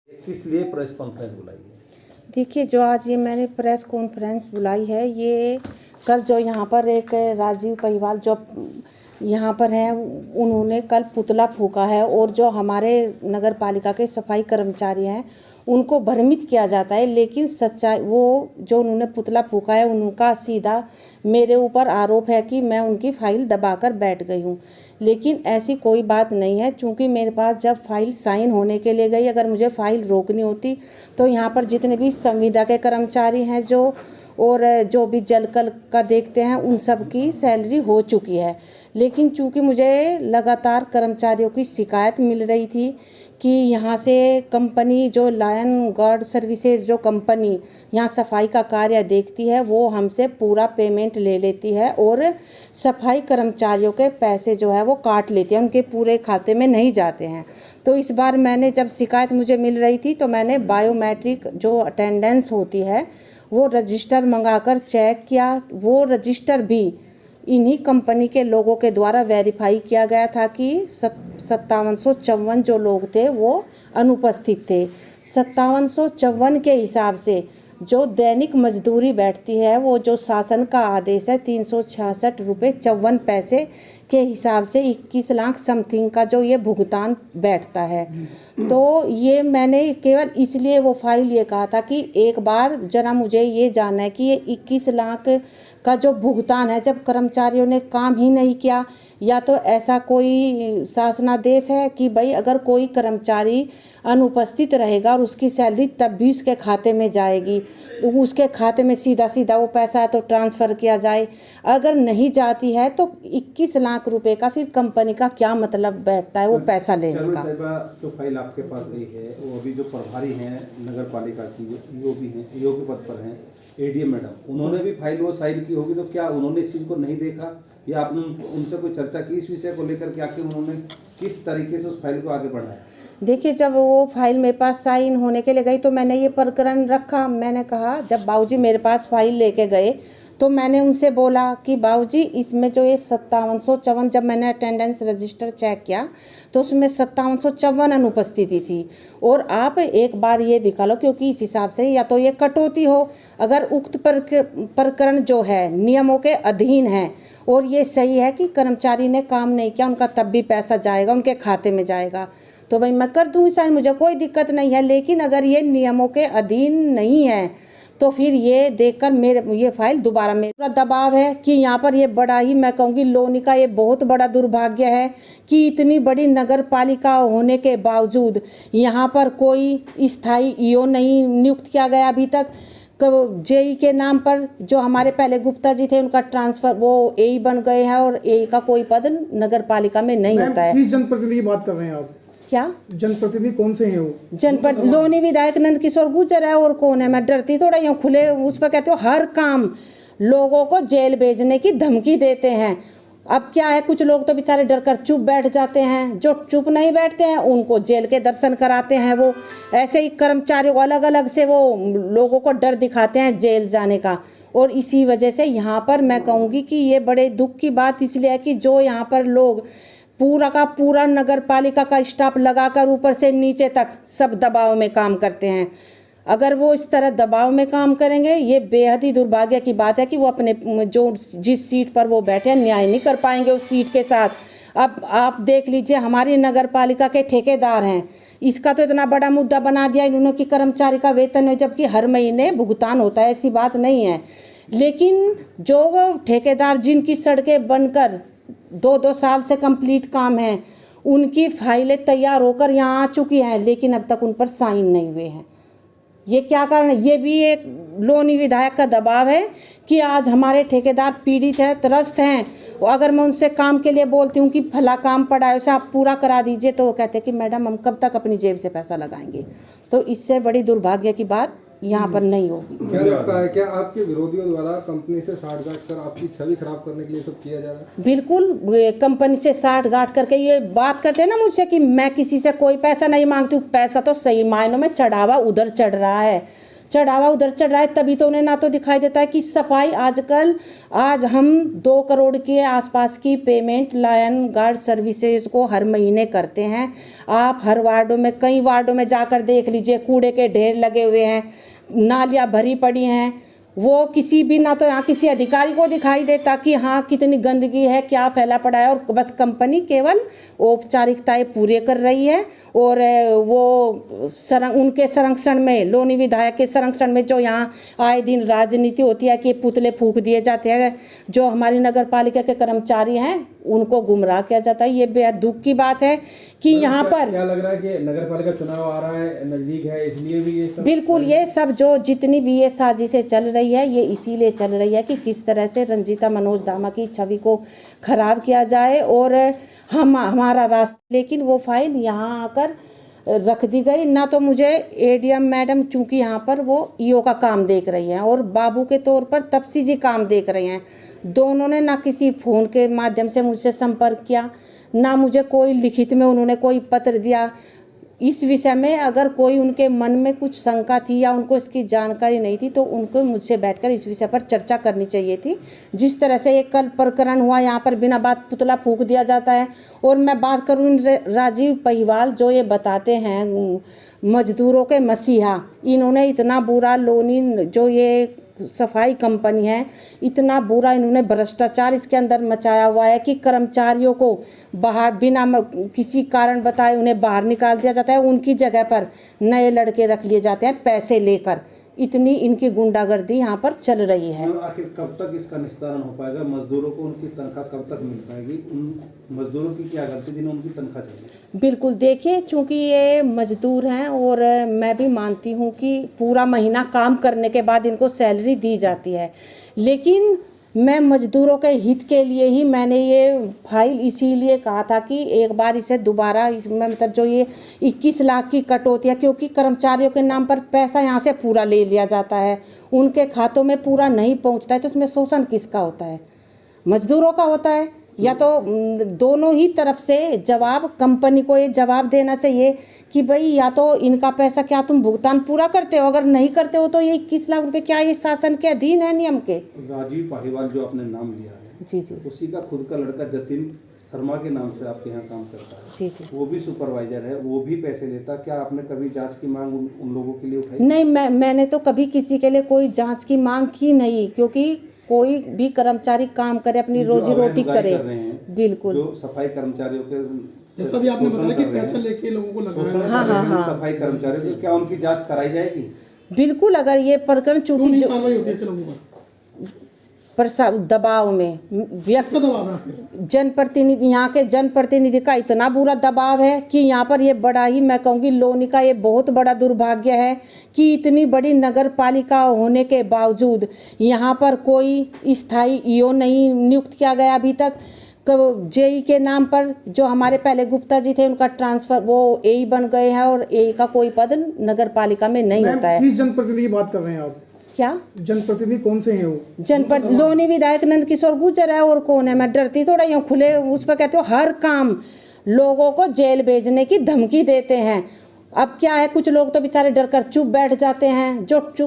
किस लिए press conference बुलाई है? देखिए, जो आज ये मैंने प्रेस कॉन्फ्रेंस बुलाई है, ये कल जो यहाँ पर एक राजीव पहिवाल जो यहाँ पर हैं, उन्होंने कल पुतला फूंका है और जो हमारे नगर पालिका के सफाई कर्मचारी हैं उनको भ्रमित किया जाता है। लेकिन सच्चाई वो जो उन्होंने पुतला फूंका है उनका सीधा मेरे ऊपर आरोप है कि मैं उनकी फाइल दबाकर बैठ गई हूँ। लेकिन ऐसी कोई बात नहीं है, क्योंकि मेरे पास जब फाइल साइन होने के लिए गई, अगर मुझे फाइल रोकनी होती तो यहाँ पर जितने भी संविदा के कर्मचारी हैं और जो भी जलकल का देखते हैं उन सब की सैलरी हो चुकी है। लेकिन चूँकि मुझे लगातार कर्मचारियों की शिकायत मिल रही थी कि यहाँ से कंपनी जो लायन गार्ड सर्विसेज जो कंपनी यहाँ सफाई का कार्य देखती है वो हमसे पूरा पेमेंट ले लेती है और सफाई कर्मचारियों के पैसे जो है वो काट लेती है, उनके पूरे खाते में नहीं जाते हैं। तो इस बार मैंने जब शिकायत मुझे मिल रही थी तो मैंने बायोमेट्रिक जो अटेंडेंस होती है वो रजिस्टर मंगाकर चेक किया। वो रजिस्टर भी इन्हीं कंपनी के लोगों के द्वारा वेरीफाई किया गया था कि 5754 जो लोग थे वो अनुपस्थित थे। 5754 के हिसाब से जो दैनिक मजदूरी बैठती है वो जो शासन का आदेश है 366 रुपये 54 पैसे के हिसाब से 21 लाख समथिंग का जो ये भुगतान बैठता है। तो ये मैंने केवल इसलिए वो फाइल ये कहा था कि एक बार जरा मुझे ये जानना है कि ये 21 लाख का जो भुगतान है जब कर्मचारियों ने काम ही नहीं किया, या तो ऐसा कोई शासनादेश है कि भाई अगर कोई कर्मचारी अनुपस्थित रहेगा और उसकी सैलरी तब भी उसके खाते में जाएगी तो उसके खाते में सीधा वो पैसा है तो ट्रांसफ़र किया जाए। अगर नहीं जाती है तो 21 लाख रुपए का फिर कंपनी का क्या मतलब बैठता है वो पैसा लेने का। जो फाइल आपके पास गई है वो अभी जो प्रभारी हैं नगर पालिका की जो ईओ के पद पर हैं एडीएम मैडम, उन्होंने भी फाइल वो साइन की होगी, तो क्या उन्होंने इस चीज़ को नहीं देखा या आपने उनसे कोई चर्चा की इस विषय को लेकर कि आखिर उन्होंने किस तरीके से उस फाइल को आगे बढ़ाया? देखिए, जब वो फाइल मेरे पास साइन होने के लिए गई तो मैंने ये प्रकरण रखा। मैंने कहा, जब बाबूजी मेरे पास फाइल लेके गए तो मैंने उनसे बोला कि बाबूजी इसमें जो ये 5754 जब मैंने अटेंडेंस रजिस्टर चेक किया तो उसमें 5754 अनुपस्थिति थी और आप एक बार ये दिखा लो, क्योंकि इस हिसाब से या तो ये कटौती हो, अगर उक्त प्रकरण जो है नियमों के अधीन है और ये सही है कि कर्मचारी ने काम नहीं किया उनका तब भी पैसा जाएगा, उनके खाते में जाएगा, तो भाई मैं कर दूँगी साइन, मुझे कोई दिक्कत नहीं है। लेकिन अगर ये नियमों के अधीन नहीं है तो फिर ये देखकर मेरे ये फाइल दोबारा मेरा दबाव है कि यहाँ पर ये बड़ा ही मैं कहूँगी लोनी का ये बहुत बड़ा दुर्भाग्य है कि इतनी बड़ी नगर पालिका होने के बावजूद यहाँ पर कोई स्थायी ईओ नहीं नियुक्त किया गया अभी तक। जेई के नाम पर जो हमारे पहले गुप्ता जी थे उनका ट्रांसफर वो एई बन गए हैं और एई का कोई पद नगर पालिका में नहीं होता है। किस जनप्रतिनिधि की बात कर रहे हैं आप? क्या जनप्रतिनिधि कौन से हैं वो? जनपद लोनी विधायक नंद किशोर गुर्जर है, और कौन है? मैं डरती थोड़ा यूँ खुले उस पर कहते हो हर काम लोगों को जेल भेजने की धमकी देते हैं। अब क्या है, कुछ लोग तो बेचारे डर कर चुप बैठ जाते हैं, जो चुप नहीं बैठते हैं उनको जेल के दर्शन कराते हैं। वो ऐसे ही कर्मचारियों को अलग अलग से वो लोगों को डर दिखाते हैं जेल जाने का। और इसी वजह से यहाँ पर मैं कहूँगी कि ये बड़े दुख की बात इसलिए है कि जो यहाँ पर लोग पूरा का पूरा नगर पालिका का स्टाफ लगाकर ऊपर से नीचे तक सब दबाव में काम करते हैं, अगर वो इस तरह दबाव में काम करेंगे ये बेहद ही दुर्भाग्य की बात है कि वो अपने जो जिस सीट पर वो बैठे हैं न्याय नहीं कर पाएंगे उस सीट के साथ। अब आप देख लीजिए, हमारी नगर पालिका के ठेकेदार हैं, इसका तो इतना बड़ा मुद्दा बना दिया इन्होंने कि कर्मचारी का वेतन है, जबकि हर महीने भुगतान होता है, ऐसी बात नहीं है। लेकिन जो ठेकेदार जिनकी सड़कें बनकर 2-2 साल से कंप्लीट काम है उनकी फाइलें तैयार होकर यहाँ आ चुकी हैं लेकिन अब तक उन पर साइन नहीं हुए हैं। ये क्या कारण है? ये भी एक लोनी विधायक का दबाव है कि आज हमारे ठेकेदार पीड़ित हैं, त्रस्त हैं। अगर मैं उनसे काम के लिए बोलती हूँ कि फला काम पड़ा है उसे आप पूरा करा दीजिए तो वो कहते हैं कि मैडम हम कब तक अपनी जेब से पैसा लगाएंगे। तो इससे बड़ी दुर्भाग्य की बात यहाँ पर नहीं होगी। क्या लगता है, क्या आपके विरोधियों द्वारा कंपनी से साठगांठ कर आपकी छवि खराब करने के लिए सब किया जा रहा है? बिल्कुल, कंपनी से साठगांठ करके ये बात करते हैं ना मुझसे कि मैं किसी से कोई पैसा नहीं मांगती हूँ। पैसा तो सही मायनों में चढ़ावा उधर चढ़ रहा है, चढ़ावा उधर चढ़ रहा है, तभी तो उन्हें ना तो दिखाई देता है कि सफाई आज हम 2 करोड़ के आसपास की पेमेंट लायन गार्ड सर्विसेज को हर महीने करते हैं। आप हर वार्डों में, कई वार्डों में जाकर देख लीजिए, कूड़े के ढेर लगे हुए हैं, नालियाँ भरी पड़ी हैं। वो किसी भी, ना तो यहाँ किसी अधिकारी को दिखाई देता कि हाँ कितनी गंदगी है, क्या फैला पड़ा है, और बस कंपनी केवल औपचारिकताएं पूरे कर रही है। और वो उनके संरक्षण में, लोनी विधायक के संरक्षण में जो यहाँ आए दिन राजनीति होती है कि पुतले फूंक दिए जाते हैं, जो हमारी नगर पालिका के कर्मचारी हैं उनको गुमराह किया जाता है। ये बेहद दुख की बात है कि यहाँ पर क्या लग रहा है कि नगर पालिका चुनाव आ रहा है, नजदीक है, इसलिए भी ये सब बिल्कुल, ये सब जो जितनी भी ये साजिशें चल रही है, ये इसीलिए चल रही है कि किस तरह से रंजीता मनोज दामा की छवि को खराब किया जाए और हमारा रास्ता। लेकिन वो फाइल यहाँ आकर रख दी गई। ना तो मुझे एडीएम मैडम, चूंकि यहाँ पर वो ईओ का काम देख रही हैं और बाबू के तौर पर तपसी जी काम देख रहे हैं, दोनों ने ना किसी फ़ोन के माध्यम से मुझसे संपर्क किया, ना मुझे कोई लिखित में उन्होंने कोई पत्र दिया। इस विषय में अगर कोई उनके मन में कुछ शंका थी या उनको इसकी जानकारी नहीं थी तो उनको मुझसे बैठकर इस विषय पर चर्चा करनी चाहिए थी। जिस तरह से एक कल प्रकरण हुआ, यहाँ पर बिना बात पुतला फूंक दिया जाता है। और मैं बात करूँ राजीव पहिवाल, जो ये बताते हैं मजदूरों के मसीहा, इन्होंने इतना बुरा लोनी, जो ये सफाई कंपनी है, इतना बुरा इन्होंने भ्रष्टाचार इसके अंदर मचाया हुआ है कि कर्मचारियों को बाहर बिना किसी कारण बताए उन्हें बाहर निकाल दिया जाता है, उनकी जगह पर नए लड़के रख लिए जाते हैं पैसे लेकर। इतनी इनकी गुंडागर्दी यहाँ पर चल रही है। आखिर कब तक इसका निस्तारण हो पाएगा? मजदूरों को उनकी तनख्वाह कब तक मिल पाएगी? उन मजदूरों की क्या गलती जिन्हें उनकी तनख्वाह चाहिए? बिल्कुल, देखिए, चूंकि ये मजदूर हैं और मैं भी मानती हूँ कि पूरा महीना काम करने के बाद इनको सैलरी दी जाती है, लेकिन मैं मजदूरों के हित के लिए ही मैंने ये फाइल इसीलिए कहा था कि एक बार इसे दोबारा इसमें, मतलब जो ये 21 लाख की कटौती है, क्योंकि कर्मचारियों के नाम पर पैसा यहाँ से पूरा ले लिया जाता है, उनके खातों में पूरा नहीं पहुँचता है, तो इसमें शोषण किसका होता है? मजदूरों का होता है। या तो दोनों ही तरफ से जवाब, कंपनी को ये जवाब देना चाहिए कि भाई या तो इनका पैसा क्या तुम भुगतान पूरा करते हो, अगर नहीं करते हो तो ये 21 लाख रुपए क्या ये शासन के अधीन है, नियम के? राजीव पाहिवाल जो आपने नाम लिया है, जी जी, उसी का खुद का लड़का जतिन शर्मा के नाम से आपके यहाँ काम करता है। जी जी, वो भी सुपरवाइजर है, वो भी पैसे लेता। क्या आपने कभी जांच की मांग उन लोगों के लिए उठाई? नहीं, मैंने तो कभी किसी के लिए कोई जांच की मांग की नहीं, क्योंकि कोई भी कर्मचारी काम करे, अपनी रोजी रोटी करे। बिल्कुल, जो सफाई कर्मचारियों के, जैसा भी आपने बताया कि पैसा लेके लोगों को लगाया, हाँ, सफाई कर्मचारी, तो क्या उनकी जांच कराई जाएगी? बिल्कुल। अगर ये प्रकरण, चूंकि नहीं कार्रवाई होती है ऐसे लोगों पर? दबाव में किसका दबाव है आखिर? जनप्रतिनिधि, यहाँ के जनप्रतिनिधि का इतना बुरा दबाव है कि यहाँ पर ये बड़ा ही, मैं कहूँगी लोनी का ये बहुत बड़ा दुर्भाग्य है कि इतनी बड़ी नगर पालिका होने के बावजूद यहाँ पर कोई स्थायी ईओ नहीं नियुक्त किया गया अभी तक। जेई के नाम पर जो हमारे पहले गुप्ता जी थे, उनका ट्रांसफर, वो एई बन गए हैं और एई का कोई पद नगर पालिका में नहीं होता है। किस जनप्रतिनिधि की बात कर रहे हैं आप? क्या जनप्रतिनिधि कौन से हैं वो? जनपद लोनी विधायक नंद किशोर गुर्जर है, और कौन है? मैं डरती थोड़ा यूँ खुले उस पर कहते हो, हर काम लोगों को जेल भेजने की धमकी देते हैं। अब क्या है, कुछ लोग तो बेचारे डर कर चुप बैठ जाते हैं, जो चुप